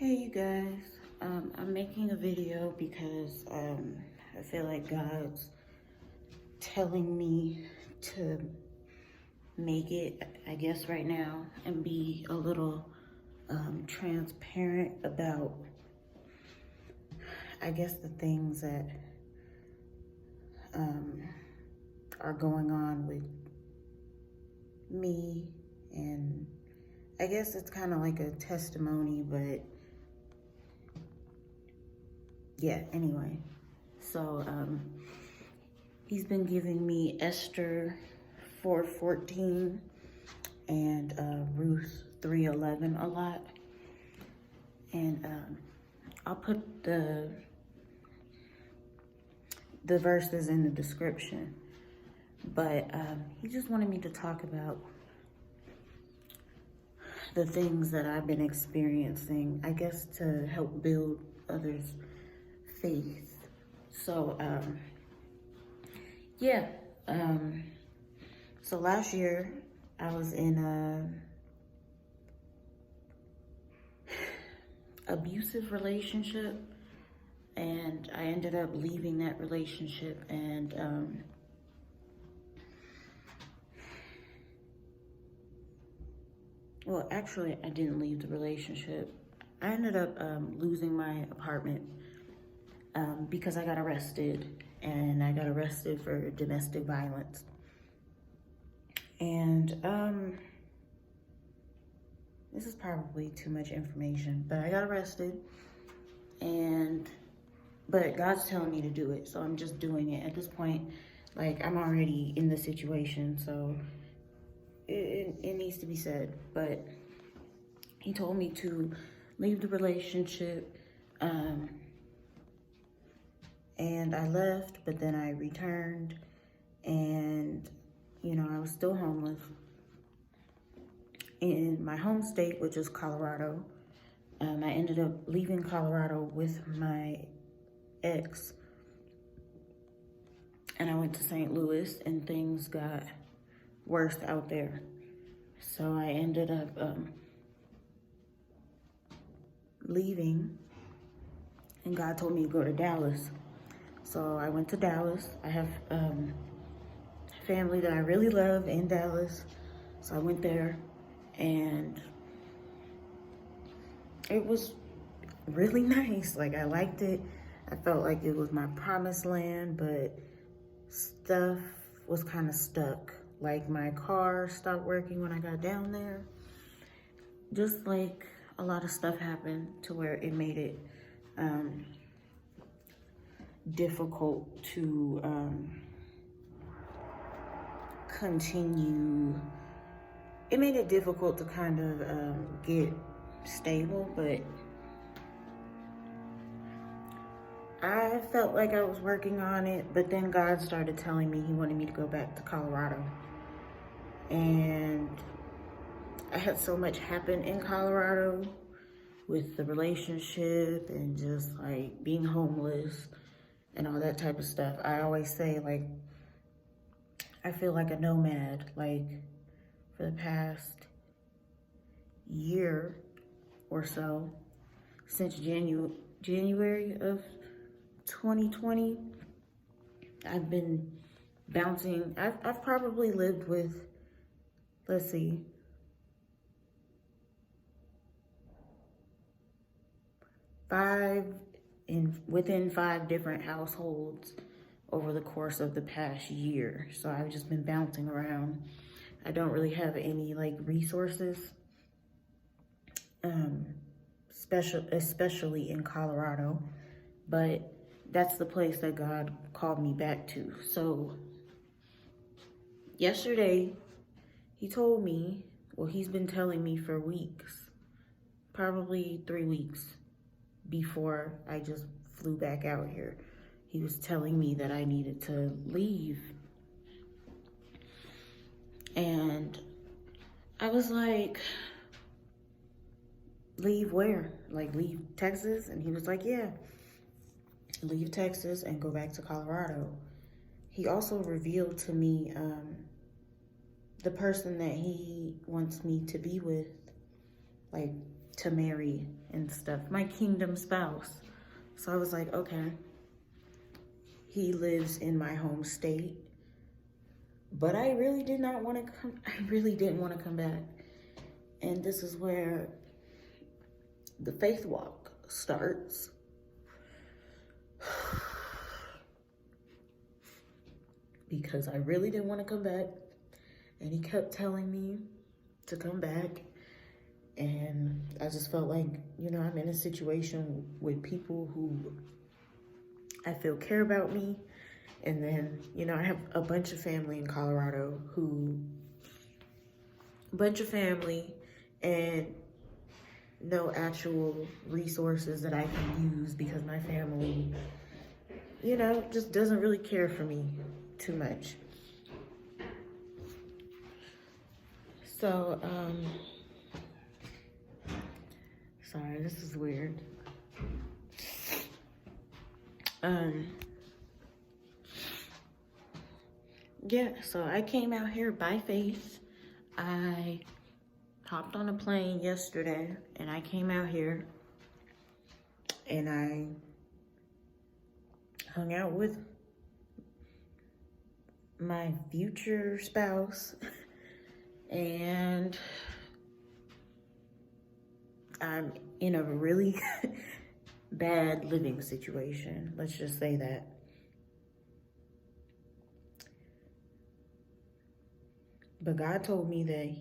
Hey you guys, I'm making a video because I feel like God's telling me to make it, I guess, right now and be a little transparent about, I guess, the things that are going on with me. And I guess it's kind of like a testimony, but yeah, anyway. So he's been giving me Esther 4:14 and Ruth 3:11 a lot. And I'll put the verses in the description. But he just wanted me to talk about the things that I've been experiencing, I guess, to help build others' faith. So, yeah. So last year, I was in a abusive relationship, and I ended up leaving that relationship, and well, actually, I didn't leave the relationship. I ended up losing my apartment because I got arrested, and I got arrested for domestic violence. And this is probably too much information, but I got arrested, but God's telling me to do it, so I'm just doing it. At this point, like, I'm already in the situation, so it needs to be said. But he told me to leave the relationship, and I left, but then I returned, and I was still homeless in my home state, which is Colorado. I ended up leaving Colorado with my ex, and I went to St. Louis, and things got worse out there. So I ended up leaving, and God told me to go to Dallas. So I went to Dallas. I have family that I really love in Dallas. So I went there, and it was really nice. Like, I liked it. I felt like it was my promised land, but stuff was kind of stuck. Like, my car stopped working when I got down there. Just like a lot of stuff happened to where it made it difficult to continue. It made it difficult to kind of get stable, but I felt like I was working on it. But then God started telling me he wanted me to go back to Colorado. And I had so much happen in Colorado with the relationship and just like being homeless and all that type of stuff. I always say, like, I feel like a nomad. Like, for the past year or so, since January of 2020, I've been bouncing. I've probably lived with, let's see, within 5 different households over the course of the past year. So I've just been bouncing around. I don't really have any like resources, especially in Colorado, but that's the place that God called me back to. So yesterday, he told me, well, he's been telling me for weeks, probably 3 weeks before I just flew back out here. He was telling me that I needed to leave. And I was like, leave where? Like, leave Texas? And he was like, yeah, leave Texas and go back to Colorado. He also revealed to me the person that he wants me to be with, like, to marry and stuff, my kingdom spouse. So I was like, okay, he lives in my home state, but I really did not want to come. I really didn't want to come back. And this is where the faith walk starts. Because I really didn't want to come back. And he kept telling me to come back. And I just felt like, you know, I'm in a situation with people who I feel care about me. And then, you know, I have a bunch of family in Colorado and no actual resources that I can use because my family, you know, just doesn't really care for me too much. So, sorry, this is weird. Yeah, so I came out here by faith. I hopped on a plane yesterday and I came out here and I hung out with my future spouse and I'm in a really bad living situation. Let's just say that. But God told me that,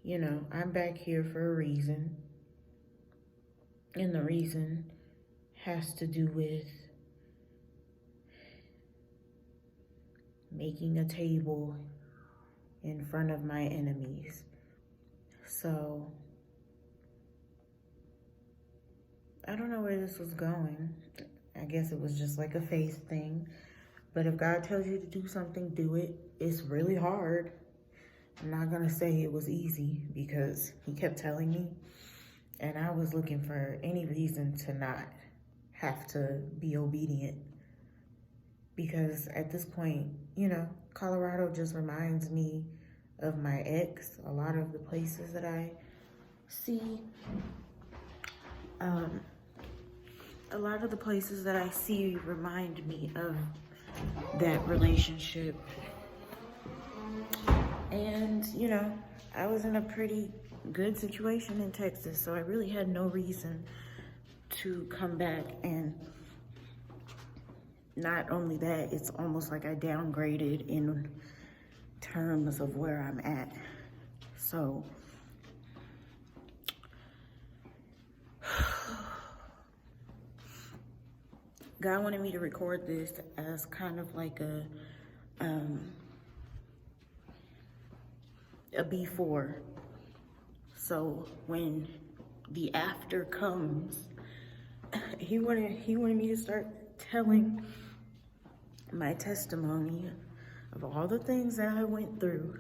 you know, I'm back here for a reason. And the reason has to do with making a table in front of my enemies. So, I don't know where this was going. I guess it was just like a faith thing. But if God tells you to do something, do it. It's really hard. I'm not gonna say it was easy because he kept telling me, and I was looking for any reason to not have to be obedient. Because at this point, you know, Colorado just reminds me of my ex. A lot of the places that I see, a lot of the places that I see remind me of that relationship. And, you know, I was in a pretty good situation in Texas, so I really had no reason to come back. And not only that, it's almost like I downgraded in terms of where I'm at. So, God wanted me to record this as kind of like a before. So when the after comes, he wanted me to start telling my testimony of all the things that I went through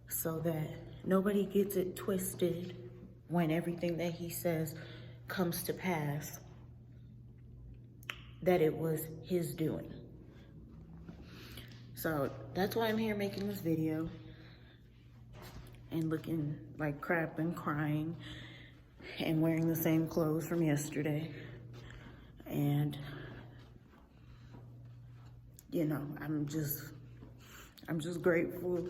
so that nobody gets it twisted when everything that he says comes to pass, that it was his doing. So that's why I'm here making this video and looking like crap and crying and wearing the same clothes from yesterday. And, you know, I'm just grateful.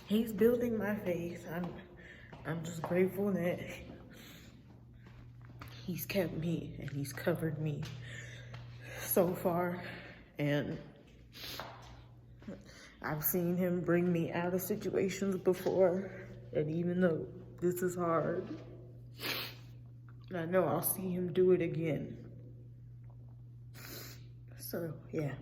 He's building my faith. I'm just grateful that he's kept me and he's covered me so far. And I've seen him bring me out of situations before. And even though this is hard, I know I'll see him do it again. So, yeah.